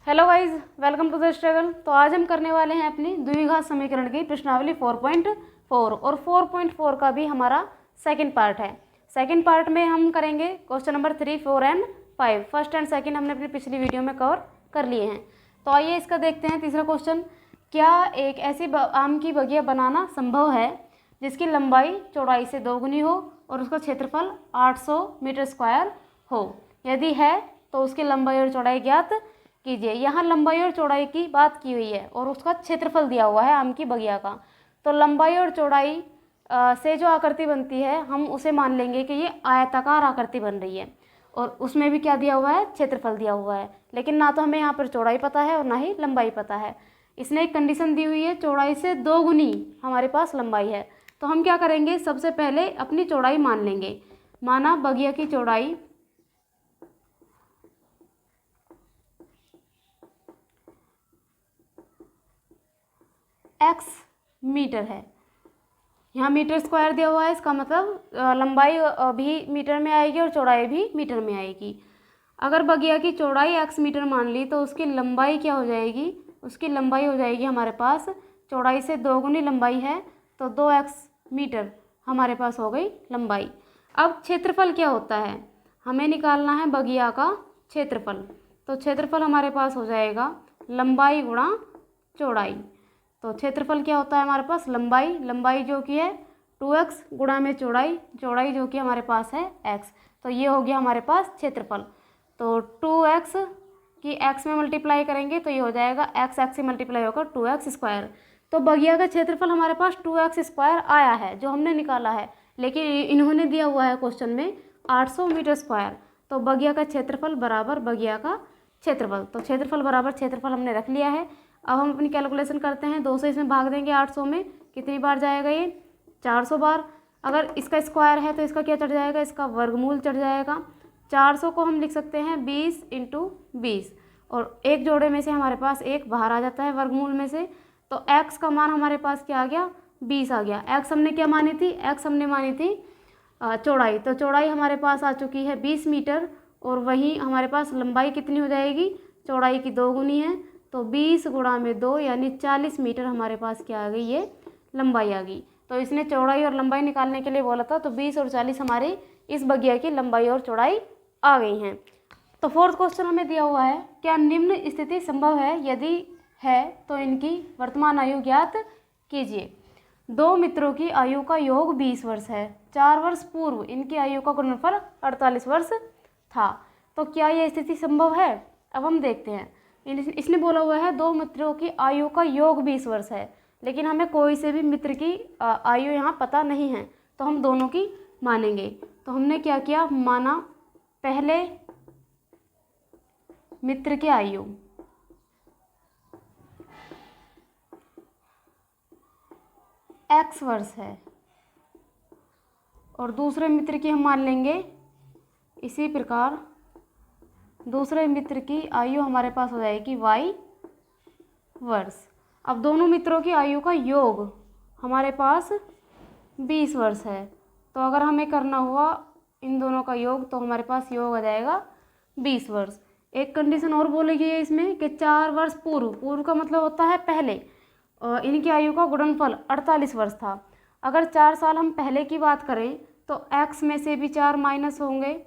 Hello guys, welcome to the struggle. तो आज हम करने वाले हैं अपनी द्विघात समीकरण की प्रश्नावली 4.4 और 4.4 का भी हमारा सेकंड पार्ट है। सेकंड पार्ट में हम करेंगे question number 3, 4 and 5। First and second हमने अपनी पिछली वीडियो में कवर कर लिए हैं। तो आइए इसका देखते हैं। तीसरा क्वेश्चन, क्या एक ऐसी आम की बगिया बनाना संभव है जिसकी लंबाई चौड़ाई से 2 गुनी हो और उसका क्षेत्रफल 800 मीटर स्क्वायर हो? यदि है तो उसकी लंबाई और चौड़ाई ज्ञात कीजिए। यहाँ लंबाई और चौड़ाई की बात की हुई है और उसका क्षेत्रफल दिया हुआ है आम की बगिया का। तो लंबाई और चौड़ाई से जो आकृति बनती है हम उसे मान लेंगे कि ये आयताकार आकृति बन रही है, और उसमें भी क्या दिया हुआ है? क्षेत्रफल दिया हुआ है। लेकिन ना तो हमें यहाँ पर चौड़ाई पता है और ना ही लंबाई पता है। इसने एक कंडीशन दी हुई है, चौड़ाई से 2 गुनी हमारे पास लंबाई है। तो हम क्या करेंगे, सबसे पहले अपनी चौड़ाई मान लेंगे। माना बगिया की चौड़ाई x मीटर है। यहाँ मीटर स्क्वायर दिया हुआ है, इसका मतलब लंबाई भी मीटर में आएगी और चौड़ाई भी मीटर में आएगी। अगर बगिया की चौड़ाई x मीटर मान ली तो उसकी लंबाई क्या हो जाएगी? उसकी लंबाई हो जाएगी हमारे पास, चौड़ाई से 2 गुनी लंबाई है तो 2x मीटर हमारे पास हो गई लंबाई। अब क्षेत्रफल क्या होता है? हमें निकालना है बगिया का क्षेत्रफल। तो क्षेत्रफल हमारे पास हो जाएगा लंबाई गुणा चौड़ाई। तो क्षेत्रफल क्या होता है हमारे पास? लंबाई जो कि है 2x गुणा में चौड़ाई जो कि हमारे पास है x। तो ये हो गया हमारे पास क्षेत्रफल। तो 2x की x में मल्टीप्लाई करेंगे तो ये हो जाएगा x से मल्टीप्लाई होकर 2x स्क्वायर। तो बगिया का क्षेत्रफल हमारे पास 2x स्क्वायर आया है जो हमने निकाला है, लेकिन इन्होंने दिया हुआ है क्वेश्चन में 800 मीटर स्क्वायर। तो बगिया का क्षेत्रफल बराबर बगिया का क्षेत्रफल। तो क्षेत्रफल बराबर क्षेत्रफल हमने रख लिया है। अब हम अपनी कैलकुलेशन करते हैं। 2 से इसमें भाग देंगे 800 में, कितनी बार जाएगा ये? 400 बार। अगर इसका स्क्वायर है तो इसका क्या चढ़ जाएगा? इसका वर्गमूल चढ़ जाएगा। 400 को हम लिख सकते हैं 20 × 20, और एक जोड़े में से हमारे पास एक बाहर आ जाता है वर्गमूल में से। तो x का मान हमारे पास क्या आ गया? 20 आ गया। x हमने क्या मानी थी? x हमने मानी थी चौड़ाई। तो चौड़ाई हमारे पास आ चुकी है 20 मीटर, और वहीं हमारे पास लंबाई कितनी हो जाएगी? चौड़ाई की 2 गुनी है, तो 20 गुणा में 2 यानी 40 मीटर हमारे पास क्या आ गई? ये लंबाई आ गई। तो इसने चौड़ाई और लंबाई निकालने के लिए बोला था, तो 20 और 40 हमारी इस बगिया की लंबाई और चौड़ाई आ गई हैं। तो फोर्थ क्वेश्चन हमें दिया हुआ है, क्या निम्न स्थिति संभव है? यदि है तो इनकी वर्तमान आयु ज्ञात कीजिए। 2 मित्रों की आयु का योग 20 वर्ष है। 4 वर्ष पूर्व इनकी आयु का गुणनफल 48 वर्ष था। तो क्या यह स्थिति संभव है? अब हम देखते हैं। इसने बोला हुआ है 2 मित्रों की आयु का योग 20 वर्ष है, लेकिन हमें कोई से भी मित्र की आयु यहाँ पता नहीं है, तो हम दोनों की मानेंगे। तो हमने क्या किया? माना पहले मित्र की आयु x वर्ष है और दूसरे मित्र की हम मान लेंगे इसी प्रकार। दूसरे मित्र की आयु हमारे पास हो जाएगी y वर्ष। अब दोनों मित्रों की आयु का योग हमारे पास 20 वर्ष है, तो अगर हमें करना हुआ इन दोनों का योग तो हमारे पास योग आ जाएगा 20 वर्ष। एक कंडीशन और बोली गई है इसमें कि 4 वर्ष पूर्व का मतलब होता है पहले, और इनकी आयु का गुणनफल 48 वर्ष था। अगर 4 साल हम पहले की बात करें तो x में से भी 4 माइनस होंगे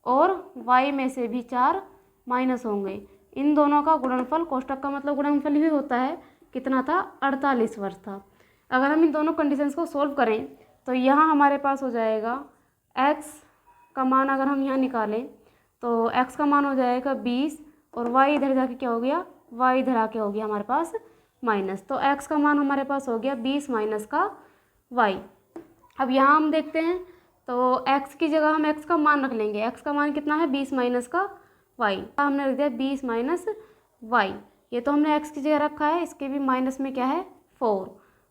और y में से भी 4 माइनस होंगे। इन दोनों का गुणनफल, कोष्टक का मतलब गुणनफल ही होता है, कितना था? 48 वर्ष था। अगर हम इन दोनों कंडीशंस को सोल्व करें तो यहाँ हमारे पास हो जाएगा x का मान, अगर हम यहाँ निकालें तो x का मान हो जाएगा 20, और y इधर जाके क्या हो गया? y इधर आके हो गया हमारे पास माइनस। तो x का मान हमारे पास हो गया 20 माइनस का y। अब यहाँ हम देखते हैं तो x की जगह हम x का मान रख लेंगे। x का मान कितना है? 20 माइनस का y। हमने रख दिया 20 माइनस y। ये तो हमने x की जगह रखा है, इसके भी माइनस में क्या है? 4,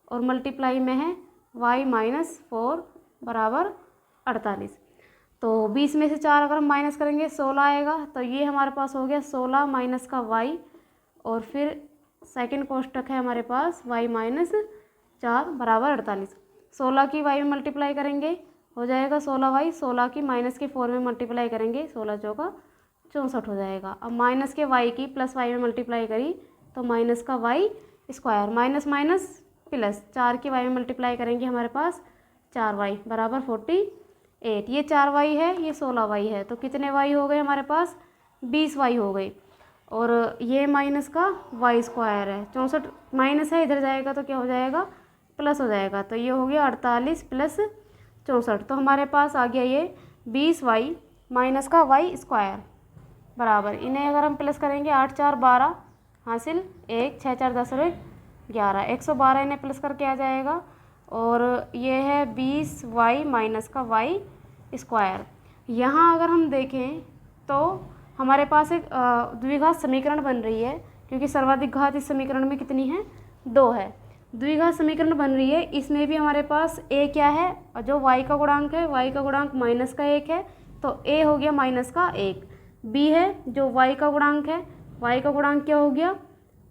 और मल्टीप्लाई में है y माइनस 4 बराबर 48। तो 20 में से 4 अगर हम माइनस करेंगे 16 आएगा। तो ये हमारे पास हो गया 16 माइनस का y, और फिर सेकंड कोष्टक है हमारे पास y माइनस 4 बराबर 48। 16 की y में मल्टीप्लाई करेंगे हो जाएगा 16y, 16 की माइनस के 4 में मल्टीप्लाई करेंगे 16 चौका 64 हो जाएगा। अब माइनस के y की प्लस y में मल्टीप्लाई करी तो माइनस का y square, minus minus plus 4 की y में मल्टीप्लाई करेंगे हमारे पास 4y बराबर 48। ये 4y है, ये 16y है, तो कितने y हो गए हमारे पास? 20y हो गई। और ये माइनस का y स्क्वायर है, 64 माइनस है, इधर जाएगा तो क्या हो जाएगा? प्लस हो जाएगा। तो ये हो गया 48 प्लस 64, तो हमारे पास आ गया ये 20y माइनस का y स्क्वायर बराबर, इन्हें अगर हम प्लस करेंगे 8 4 12 हासिल 1 6 4 10 और 11, 112 इन्हें प्लस करके आ जाएगा। और ये है 20y माइनस का y स्क्वायर। यहाँ अगर हम देखें तो हमारे पास एक द्विघात समीकरण बन रही है, क्योंकि सर्वाधिक घात इस समीकरण में कितनी है? 2 है। द्विघात समीकरण बन रही है, इसमें भी हमारे पास a क्या है? जो y का गुणांक है, y का गुणांक माइनस का 1 है, तो a हो गया माइनस का 1। b है जो y का गुणांक है, y का गुणांक क्या हो गया?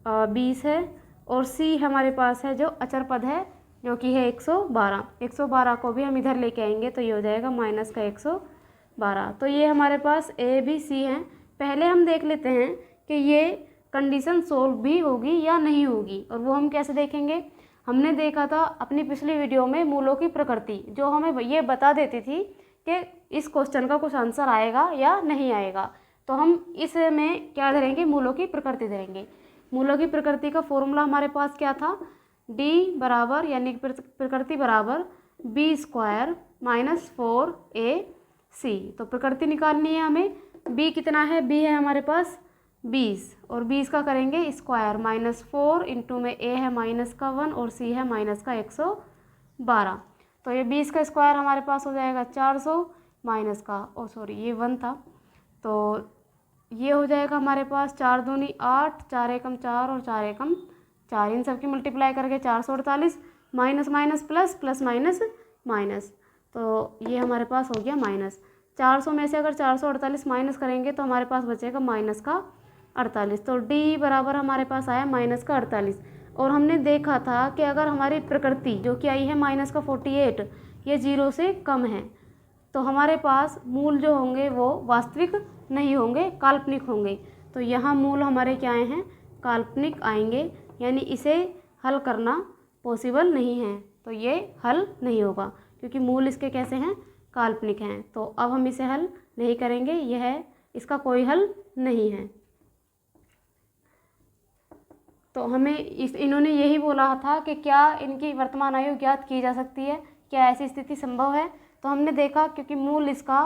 20 है। और c हमारे पास है जो अचर पद है, जो कि है 112। 112 को भी हम इधर लेके आएंगे तो ये हो जाएगा माइनस का 112। तो ये हमारे पास a b c हैं। पहले हम देख लेते हैं कि ये कंडीशन सोल्व भी होगी या नहीं होगी, और वो हम कैसे देखेंगे? हमने देखा था अपनी पिछली वीडियो में मूलों की प्रकृति, जो हमें ये बता देती थी कि इस क्वेश्चन का कुछ आंसर आएगा या नहीं आएगा। तो हम इसमें क्या धरेंगे? मूलों की प्रकृति धरेंगे। मूलों की प्रकृति का फॉर्मूला हमारे पास क्या था? d बराबर यानी प्रकृति बराबर b स्क्वायर माइनस 4ac। तो प्रकृति निकालनी है हमें। b कितना है? b है हमारे पास 20, और 20 का करेंगे स्क्वायर माइनस 4 इंटू में a है माइनस का 1 और c है माइनस का 112। तो ये 20 का स्क्वायर हमारे पास हो जाएगा 400 माइनस का ये 1 था, तो ये हो जाएगा हमारे पास 4 दूनी 8, 4 एकम 4 और 4 एकम 4, इन सब की मल्टीप्लाई करके 448 minus minus plus plus minus minus, तो ये हमारे पास हो गया माइनस। 400 में से अगर 448 माइनस करेंगे तो हमारे पास बचेगा माइनस का 48। तो d बराबर हमारे पास आया माइनस का 48। और हमने देखा था कि अगर हमारी प्रकृति जो कि आई है माइनस का 48, ये 0 से कम है, तो हमारे पास मूल जो होंगे वो वास्तविक नहीं होंगे, काल्पनिक होंगे। तो यहाँ मूल हमारे क्या आए हैं? काल्पनिक आएंगे, यानी इसे हल करना पॉसिबल नहीं है, तो ये हल नहीं होगा क्योंकि मूल इसके कैसे हैं? काल्पनिक हैं। तो अब हम इसे हल नहीं करेंगे, यह इसका कोई हल नहीं है। तो हमें इन्होंने यही बोला था कि क्या इनकी वर्तमान आयु ज्ञात की जा सकती है, क्या ऐसी स्थिति संभव है? तो हमने देखा क्योंकि मूल इसका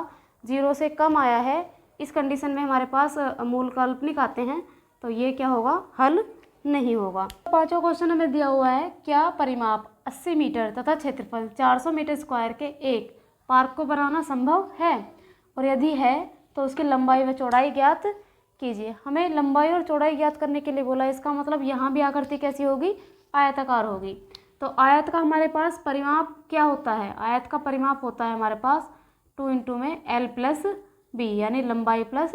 0 से कम आया है, इस कंडीशन में हमारे पास मूल काल्पनिक आते हैं, तो ये क्या होगा? हल नहीं होगा। पांचवा क्वेश्चन हमें दिया हुआ है, क्या परिमाप 80 मीटर तथा क्षेत्रफल 400 मीटर स्क्वायर के एक पार्क को बनाना संभव है, और यदि है तो उसकी लंबाई व चौड़ाई ज्ञात कीजिए। हमें लंबाई और चौड़ाई ज्ञात करने के लिए बोला, इसका मतलब यहाँ भी आकृति कैसी होगी? आयताकार होगी। तो आयत का हमारे पास परिमाप क्या होता है? आयत का परिमाप होता है हमारे पास 2 इंटू में l प्लस b, यानी लंबाई प्लस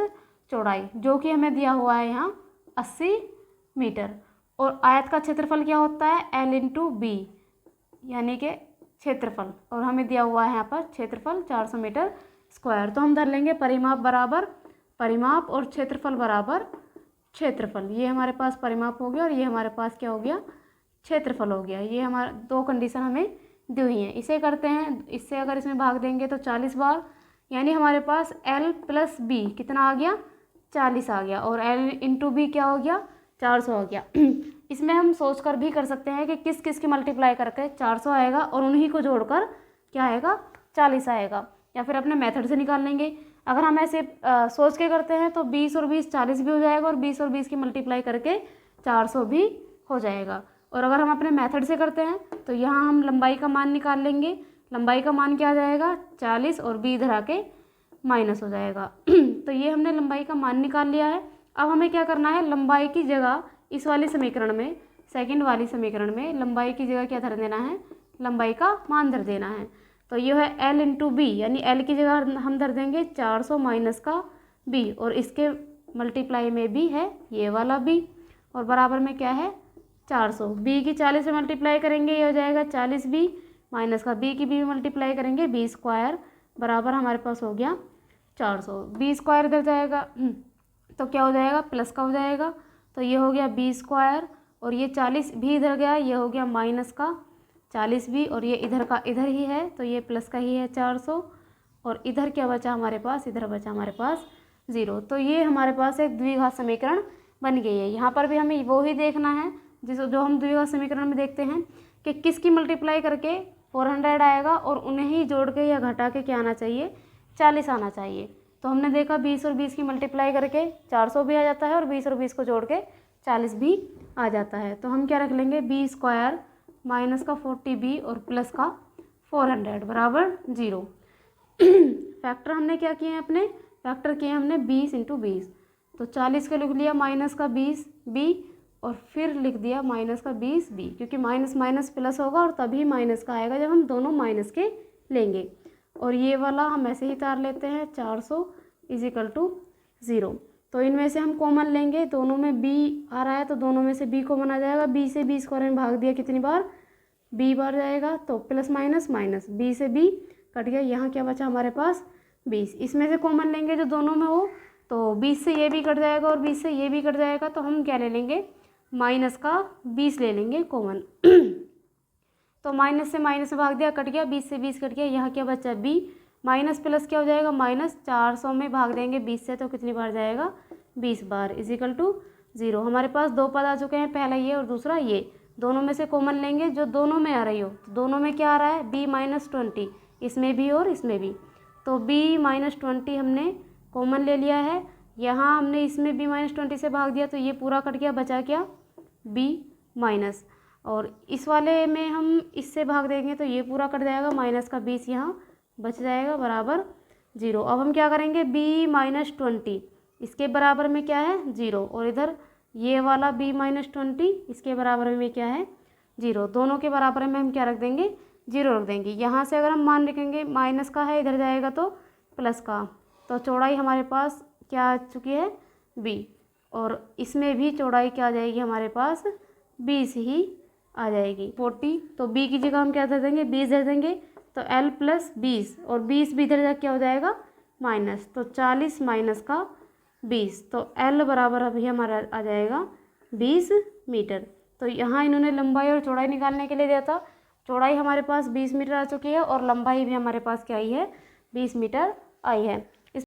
चौड़ाई, जो कि हमें दिया हुआ है यहाँ 80 मीटर। और आयत का क्षेत्रफल क्या होता है? l इंटू बी, यानी कि क्षेत्रफल, और हमें दिया हुआ है यहाँ पर क्षेत्रफल 400 मीटर स्क्वायर। तो हम धर लेंगे परिमाप बराबर परिमाप और क्षेत्रफल बराबर क्षेत्रफल। ये हमारे पास परिमाप हो गया और ये हमारे पास क्या हो गया? क्षेत्रफल हो गया। ये हमारा दो कंडीशन हमें दी हुई हैं। इसे करते हैं, इससे अगर इसमें भाग देंगे तो 40 बार, यानी हमारे पास l प्लस बी कितना आ गया? 40 आ गया, और l इंटू बी क्या हो गया? 400 हो गया। इसमें हम सोच कर भी कर सकते हैं कि किस किस की मल्टीप्लाई करके 400 आएगा और उन्हीं को जोड़कर क्या आएगा? 40 आएगा, या फिर अपने मेथड से निकाल लेंगे। अगर हम ऐसे सोच के करते हैं तो 20 और 20 40 भी हो जाएगा, और 20 और 20 की मल्टीप्लाई करके 400 भी हो जाएगा। और अगर हम अपने मेथड से करते हैं तो यहाँ हम लंबाई का मान निकाल लेंगे। लंबाई का मान क्या आ जाएगा? 40, और b इधर आके माइनस हो जाएगा। तो ये हमने लंबाई का मान निकाल लिया है। अब हमें क्या करना है? लंबाई की जगह इस वाले समीकरण में, सेकंड वाली समीकरण में लंबाई की जगह क्या धर देना है? लंबाई का मान धर देना है। तो ये है l इंटू बी, यानी l की जगह हम धर देंगे 400 माइनस का b, और इसके मल्टीप्लाई में भी है ये वाला b, और बराबर में क्या है? 400। b की 40 से मल्टीप्लाई करेंगे, ये हो जाएगा 40b माइनस का बी की बी मल्टीप्लाई करेंगे, बी स्क्वायर बराबर हमारे पास हो गया 400। बी स्क्वायर इधर जाएगा तो क्या हो जाएगा, प्लस का हो जाएगा, तो ये हो गया बी स्क्वायर, और ये 40 भी इधर गया, ये हो गया माइनस का 40 भी, और ये इधर का इधर ही है तो ये प्लस का ही है 400, और इधर क्या बचा हमारे पास, इधर बचा हमारे पास 0। तो ये हमारे पास एक द्विघात समीकरण बन गई है। यहाँ पर भी हमें वो ही देखना है जो हम द्विघात समीकरण में देखते हैं कि किसकी मल्टीप्लाई करके 400 आएगा और उन्हें ही जोड़ के या घटा के क्या आना चाहिए, 40 आना चाहिए। तो हमने देखा 20 और 20 की मल्टीप्लाई करके 400 भी आ जाता है और 20 और 20 को जोड़ के 40 भी आ जाता है। तो हम क्या रख लेंगे, बी स्क्वायर माइनस का 40b और प्लस का 400 बराबर 0। फैक्टर हमने क्या किए हैं, अपने फैक्टर किए हैं हमने 20 × 20, तो 40 को लिख लिया माइनस का 20b और फिर लिख दिया माइनस का 20b, क्योंकि माइनस माइनस प्लस होगा और तभी माइनस का आएगा जब हम दोनों माइनस के लेंगे। और ये वाला हम ऐसे ही तार लेते हैं 400 = 0। तो इनमें से हम कॉमन लेंगे, दोनों में b आ रहा है तो दोनों में से b कॉमन आ जाएगा। b से b स्क्वायर में भाग दिया कितनी बार, b बार जाएगा, तो प्लस माइनस माइनस, b से b कट गया, यहाँ क्या बचा हमारे पास 20। इसमें से कॉमन लेंगे जो दोनों में हो, तो 20 से ये भी कट जाएगा और 20 से ये भी कट जाएगा, तो हम क्या ले लेंगे, माइनस का 20 ले लेंगे कॉमन। तो माइनस से माइनस में भाग दिया, कट गया, 20 से 20 कट गया, यहाँ क्या बचा b, माइनस प्लस क्या हो जाएगा, माइनस 400 में भाग देंगे 20 से तो कितनी बार जाएगा, 20 बार = 0। हमारे पास दो पद आ चुके हैं, पहला ये और दूसरा ये, दोनों में से कॉमन लेंगे जो दोनों में आ रही हो। तो दोनों में क्या आ रहा है, b - 20, इसमें भी और इसमें भी, तो b - 20 हमने कॉमन ले लिया है। यहाँ हमने इसमें b - 20 से भाग दिया तो ये पूरा कट गया, बचा क्या b माइनस, और इस वाले में हम इससे भाग देंगे तो ये पूरा कट जाएगा, माइनस का 20 यहाँ बच जाएगा बराबर 0। अब हम क्या करेंगे, b - 20 इसके बराबर में क्या है 0, और इधर ये वाला b - 20 इसके बराबर में क्या है 0, दोनों के बराबर में हम क्या रख देंगे, 0 रख देंगे। यहाँ से अगर हम मान रखेंगे माइनस का है, इधर जाएगा तो प्लस का, तो चौड़ाई हमारे पास क्या आ चुकी है b, और इसमें भी चौड़ाई क्या आ जाएगी हमारे पास 20 ही आ जाएगी 40। तो b की जगह हम क्या दे देंगे, 20 दे देंगे, तो l + 20, और 20 भी इधर क्या हो जाएगा माइनस, तो 40 माइनस का 20, तो l बराबर अभी हमारा आ जाएगा 20 मीटर। तो यहाँ इन्होंने लंबाई और चौड़ाई निकालने के लिए दिया था, चौड़ाई हमारे पास 20 मीटर आ चुकी है और लंबाई भी हमारे पास क्या आई है 20 मीटर आई है।